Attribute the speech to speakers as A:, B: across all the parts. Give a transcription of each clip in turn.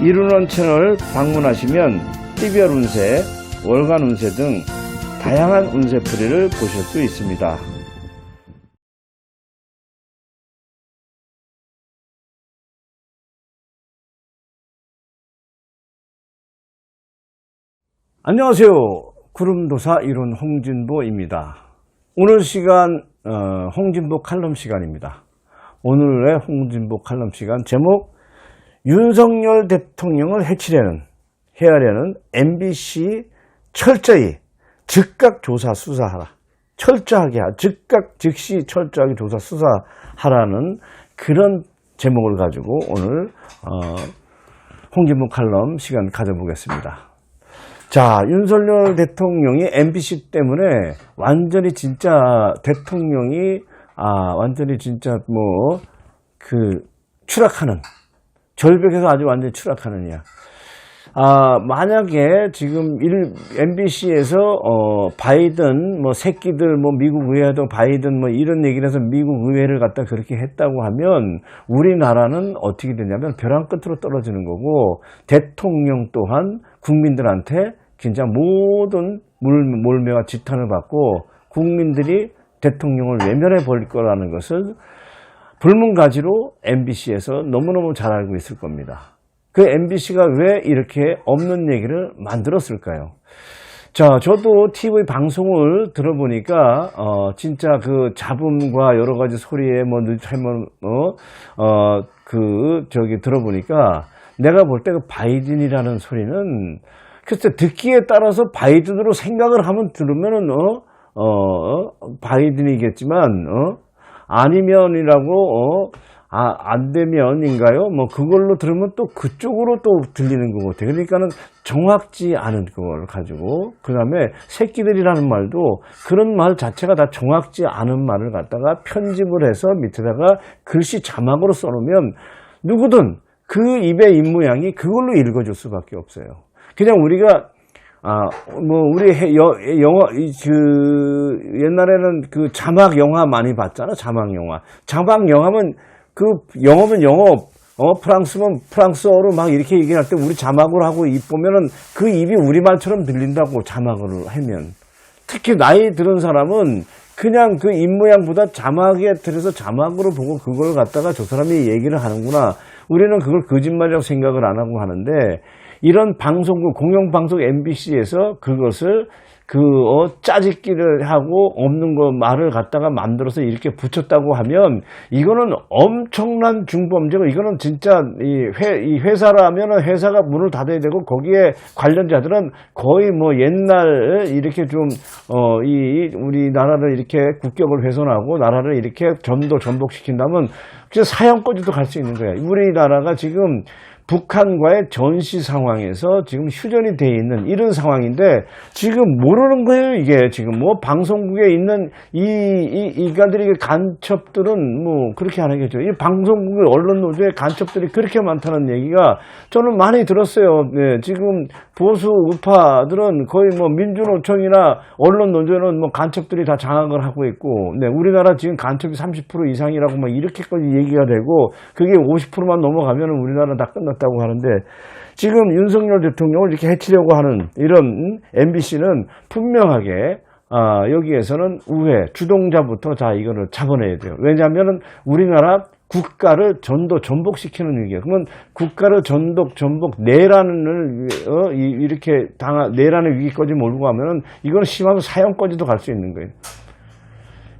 A: 이루론 채널 방문하시면 TVR 운세, 월간 운세 등 다양한 운세풀이를 보실 수 있습니다. 안녕하세요. 구름도사 이론 홍진보입니다. 오늘 시간 홍진보 칼럼 시간입니다. 오늘의 홍진보 칼럼 시간 제목, 윤석열 대통령을 해하려는 MBC 철저히 즉각 조사 수사하라. 철저하게 즉각 즉시 철저하게 조사 수사하라는 그런 제목을 가지고 오늘 홍진보 칼럼 시간 가져보겠습니다. 자, 윤석열 대통령이 MBC 때문에 완전히 진짜 대통령이 완전히 진짜 추락하는, 절벽에서 아주 완전히 추락하느냐. 만약에 지금 MBC에서 바이든 새끼들 미국 의회도 바이든 이런 얘기를 해서 미국 의회를 갖다 그렇게 했다고 하면 우리나라는 어떻게 되냐면 벼랑 끝으로 떨어지는 거고, 대통령 또한 국민들한테 진짜 모든 몰매와 지탄을 받고 국민들이 대통령을 외면해 버릴 거라는 것을 불문가지로 MBC에서 너무너무 잘 알고 있을 겁니다. 그 MBC가 왜 이렇게 없는 얘기를 만들었을까요? 자, 저도 TV 방송을 들어보니까 진짜 그 잡음과 여러 가지 소리에 들어보니까 내가 볼 때 그 바이든이라는 소리는 글쎄 듣기에 따라서 바이든으로 생각을 하면 들으면은 바이든이겠지만 아니면이라고 안 되면인가요? 그걸로 들으면 또 그쪽으로 또 들리는 것 같아요. 그러니까는 정확지 않은 그걸 가지고, 그 다음에 새끼들이라는 말도 그런 말 자체가 다 정확지 않은 말을 갖다가 편집을 해서 밑에다가 글씨 자막으로 써놓으면 누구든 그 입의 입모양이 그걸로 읽어줄 수밖에 없어요. 그냥 우리가 우리 영화 옛날에는 그 자막 영화 많이 봤잖아. 자막 영화면 그 영어면 영어, 프랑스면 프랑스어로 막 이렇게 얘기할 때 우리 자막으로 하고 입 보면은 그 입이 우리말처럼 들린다고, 자막으로 하면. 특히 나이 들은 사람은 그냥 그 입 모양보다 자막에 들어서 자막으로 보고 그걸 갖다가 저 사람이 얘기를 하는구나. 우리는 그걸 거짓말이라고 생각을 안 하고 하는데, 이런 방송국, 공영방송 MBC에서 그것을 짜집기를 하고 없는 거 말을 갖다가 만들어서 이렇게 붙였다고 하면 이거는 엄청난 중범죄고, 이거는 진짜 이 회사라면은 회사가 문을 닫아야 되고, 거기에 관련자들은 거의 옛날 이렇게 우리나라를 이렇게 국격을 훼손하고 나라를 이렇게 전복시킨다면 사형까지도 갈 수 있는 거예요. 우리나라가 지금 북한과의 전시 상황에서 지금 휴전이 돼 있는 이런 상황인데 지금 모르는 거예요. 이게 지금 방송국에 있는 이가들이 간첩들은 그렇게 안 하겠죠. 이 방송국의 언론 노조의 간첩들이 그렇게 많다는 얘기가 저는 많이 들었어요. 네, 지금 보수 우파들은 거의 민주노총이나 언론 노조는 간첩들이 다 장악을 하고 있고, 네, 우리나라 지금 간첩이 30% 이상이라고 이렇게까지 얘기가 되고, 그게 50%만 넘어가면 우리나라 다 끝났다고 하는데, 지금 윤석열 대통령을 이렇게 해치려고 하는 이런 MBC는 분명하게 여기에서는 우회, 주동자부터 이거를 잡아내야 돼요. 왜냐하면 우리나라 국가를 전복시키는 위기예요. 그러면 국가를 전복 내란을 이렇게 내란의 위기까지 몰고 가면은 이거는 심하면 사형까지도 갈 수 있는 거예요.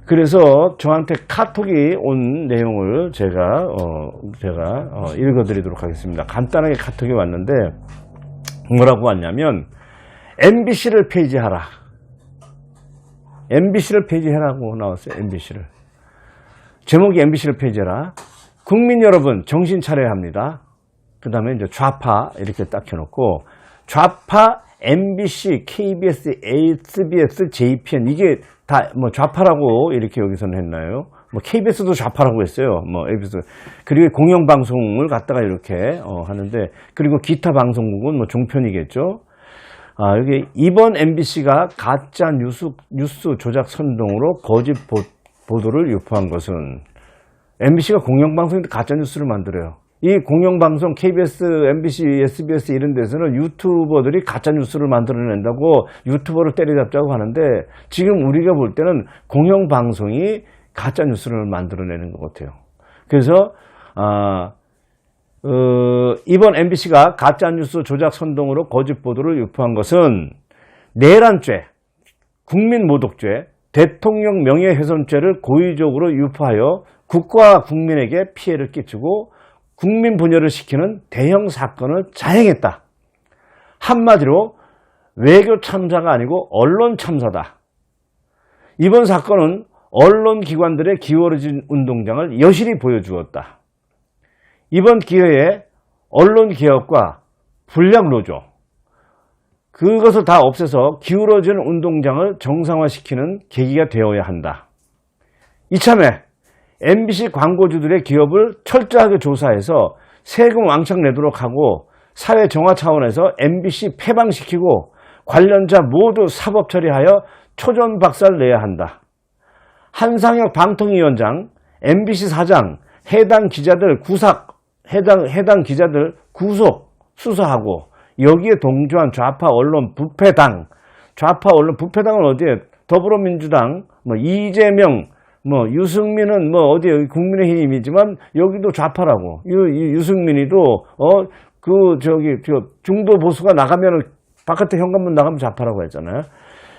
A: 그래서 저한테 카톡이 온 내용을 제가 읽어드리도록 하겠습니다. 간단하게 카톡이 왔는데 뭐라고 왔냐면, MBC를 폐지하라. MBC를 폐지해라고 나왔어요. MBC를. 제목이 MBC를 폐지해라. 국민 여러분 정신 차려야 합니다. 그 다음에 이제 좌파 이렇게 딱 켜놓고, 좌파 MBC, KBS, SBS, JPN, 이게 다 좌파라고 이렇게 여기서는 했나요? KBS도 좌파라고 했어요. ABC. 그리고 공영방송을 갖다가 이렇게 하는데, 그리고 기타 방송국은 종편이겠죠. 여기 이번 MBC가 가짜 뉴스 조작 선동으로 거짓 보도를 유포한 것은, MBC가 공영방송인데 가짜 뉴스를 만들어요. 이 공영방송 KBS, MBC, SBS 이런 데서는 유튜버들이 가짜뉴스를 만들어낸다고 유튜버를 때려잡자고 하는데 지금 우리가 볼 때는 공영방송이 가짜뉴스를 만들어내는 것 같아요. 그래서 이번 MBC가 가짜뉴스 조작 선동으로 거짓 보도를 유포한 것은 내란죄, 국민모독죄, 대통령 명예훼손죄를 고의적으로 유포하여 국가와 국민에게 피해를 끼치고 국민 분열을 시키는 대형 사건을 자행했다. 한마디로 외교 참사가 아니고 언론 참사다. 이번 사건은 언론기관들의 기울어진 운동장을 여실히 보여주었다. 이번 기회에 언론개혁과 불량노조, 그것을 다 없애서 기울어진 운동장을 정상화시키는 계기가 되어야 한다. 이참에 MBC 광고주들의 기업을 철저하게 조사해서 세금 왕창 내도록 하고 사회 정화 차원에서 MBC 폐방시키고 관련자 모두 사법 처리하여 초전박살 내야 한다. 한상혁 방통위원장, MBC 사장, 해당 기자들 구속 수사하고 여기에 동조한 좌파 언론 부패당, 부패당은 어디에? 더불어민주당, 이재명, 유승민은 어디에? 국민의힘이지만 여기도 좌파라고. 유승민이도 중도 보수가 나가면 바깥에 현관문 나가면 좌파라고 했잖아요.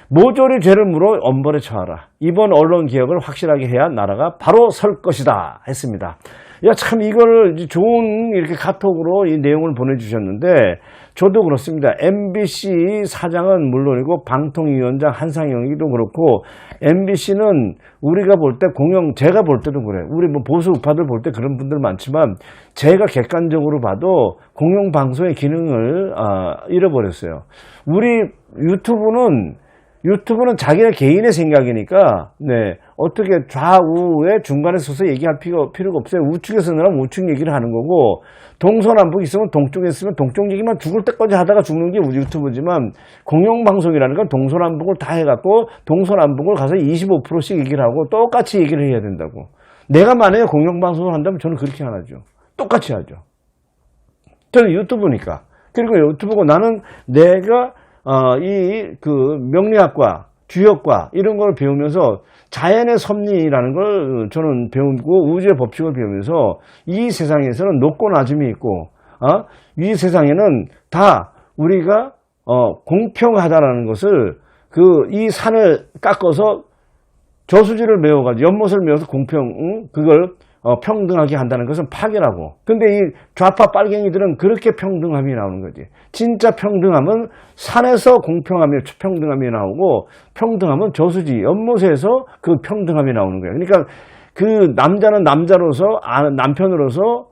A: 모조리 죄를 물어 엄벌에 처하라. 이번 언론 개혁을 확실하게 해야 나라가 바로 설 것이다 했습니다. 야, 참 이거를 좋은 이렇게 카톡으로 이 내용을 보내주셨는데 저도 그렇습니다. MBC 사장은 물론이고 방통위원장 한상영이도 그렇고 MBC는 우리가 볼 때 제가 볼 때도 그래. 우리 보수 우파들 볼 때 그런 분들 많지만 제가 객관적으로 봐도 공영방송의 기능을 잃어버렸어요. 우리 유튜브는 자기네 개인의 생각이니까, 어떻게 좌우에 중간에 서서 얘기할 필요가 없어요. 우측에서 나면 우측 얘기를 하는 거고, 동서남북 있으면 동쪽에 있으면 동쪽 얘기만 죽을 때까지 하다가 죽는 게 우리 유튜브지만, 공영방송이라는 건 동서남북을 다 해갖고, 동서남북을 가서 25%씩 얘기를 하고, 똑같이 얘기를 해야 된다고. 내가 만약에 공영방송을 한다면 저는 그렇게 안 하죠. 똑같이 하죠. 저는 유튜브니까. 그리고 유튜브고 나는 내가 명리학과, 주역과 이런 걸 배우면서 자연의 섭리라는 걸 저는 배우고 우주의 법칙을 배우면서 이 세상에서는 높고 낮음이 있고, 이 세상에는 다 우리가, 공평하다라는 것을 이 산을 깎아서 저수지를 메워가지고 연못을 메워서 그걸 평등하게 한다는 것은 파괴라고. 근데 이 좌파 빨갱이들은 그렇게 평등함이 나오는 거지. 진짜 평등함은 산에서 공평함이, 평등함이 나오고, 평등함은 저수지, 연못에서 그 평등함이 나오는 거야. 그러니까 그 남자는 남자로서, 남편으로서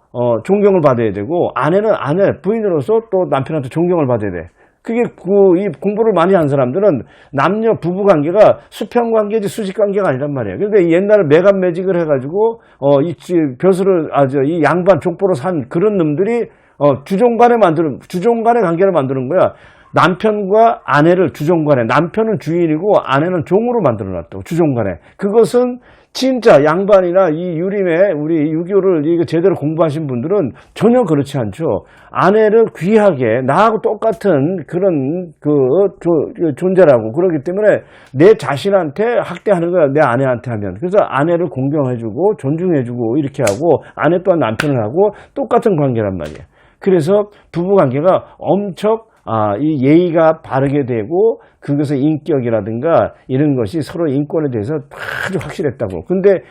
A: 존경을 받아야 되고, 아내는 아내, 부인으로서 또 남편한테 존경을 받아야 돼. 그게 이 공부를 많이 한 사람들은 남녀 부부 관계가 수평 관계지 수직 관계가 아니란 말이에요. 그러니까 옛날에 매간 매직을 해가지고 이 양반 족보로 산 그런 놈들이 주종간의 관계를 만드는 거야. 남편과 아내를 주종간에, 남편은 주인이고 아내는 종으로 만들어놨다고, 주종간에. 그것은 진짜 양반이나 이 유림의 우리 유교를 이거 제대로 공부하신 분들은 전혀 그렇지 않죠. 아내를 귀하게 나하고 똑같은 그런 존재라고. 그렇기 때문에 내 자신한테 학대하는 거야, 내 아내한테 하면. 그래서 아내를 공경해주고 존중해주고 이렇게 하고, 아내 또한 남편을 하고 똑같은 관계란 말이에요. 그래서 부부 관계가 엄청 이 예의가 바르게 되고, 그것의 인격이라든가 이런 것이 서로 인권에 대해서 아주 확실했다고. 근데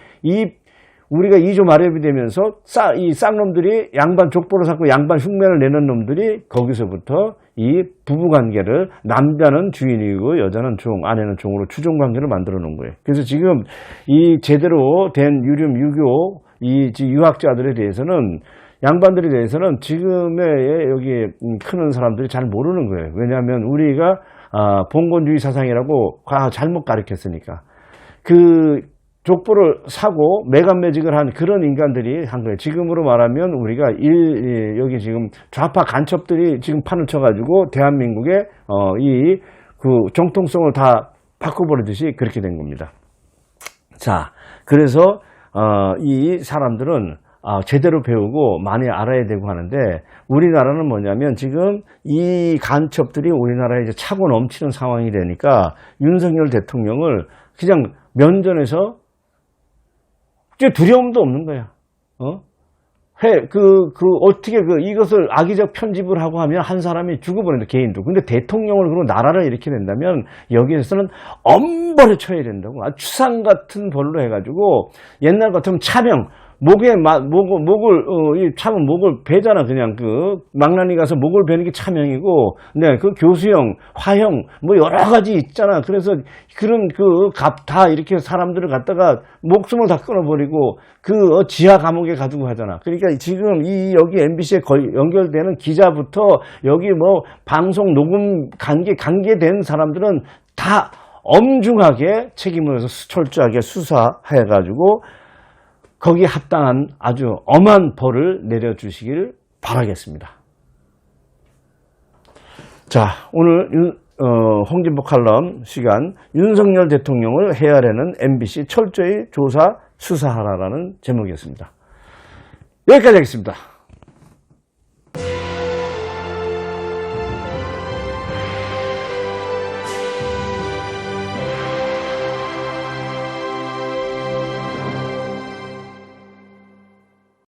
A: 우리가 이조 마렵이 되면서 이 쌍놈들이 양반 족보를 쌓고 양반 흉내를 내는 놈들이 거기서부터 이 부부 관계를 남자는 주인이고 여자는 종, 아내는 종으로 추종 관계를 만들어 놓은 거예요. 그래서 지금 이 제대로 된 유교 유학자들에 대해서는, 양반들에 대해서는 지금의 여기 크는 사람들이 잘 모르는 거예요. 왜냐하면 우리가 봉건주의 사상이라고 잘못 가르쳤으니까. 그 족보를 사고 매간매직을 한 그런 인간들이 한 거예요. 지금으로 말하면 우리가 여기 지금 좌파 간첩들이 지금 판을 쳐가지고 대한민국의 정통성을 다 바꿔버리듯이 그렇게 된 겁니다. 자, 그래서 이 사람들은 제대로 배우고 많이 알아야 되고 하는데, 우리나라는 뭐냐면 지금 이 간첩들이 우리나라에 이제 차고 넘치는 상황이 되니까 윤석열 대통령을 그냥 면전에서 이제 두려움도 없는 거야. 어떻게 이것을 악의적 편집을 하고 하면 한 사람이 죽어버린다, 개인도. 근데 대통령을 그리고 나라를 이렇게 낸다면 여기에서는 엄벌을 쳐야 된다고. 아주 추상 같은 벌로 해가지고 옛날 같으면 차명, 차면 목을 베잖아. 그냥 망나니 가서 목을 베는 게 차명이고, 네, 교수형, 화형, 여러 가지 있잖아. 그래서 그런 다 이렇게 사람들을 갖다가 목숨을 다 끊어버리고 지하 감옥에 가두고 하잖아. 그러니까 지금 여기 MBC에 연결되는 기자부터 여기 방송 녹음 관계된 사람들은 다 엄중하게 책임을 져서 철저하게 수사해가지고 거기에 합당한 아주 엄한 벌을 내려주시길 바라겠습니다. 자, 오늘 홍진보 칼럼 시간, 윤석열 대통령을 헤아려는 MBC 철저히 조사 수사하라라는 제목이었습니다. 여기까지 하겠습니다.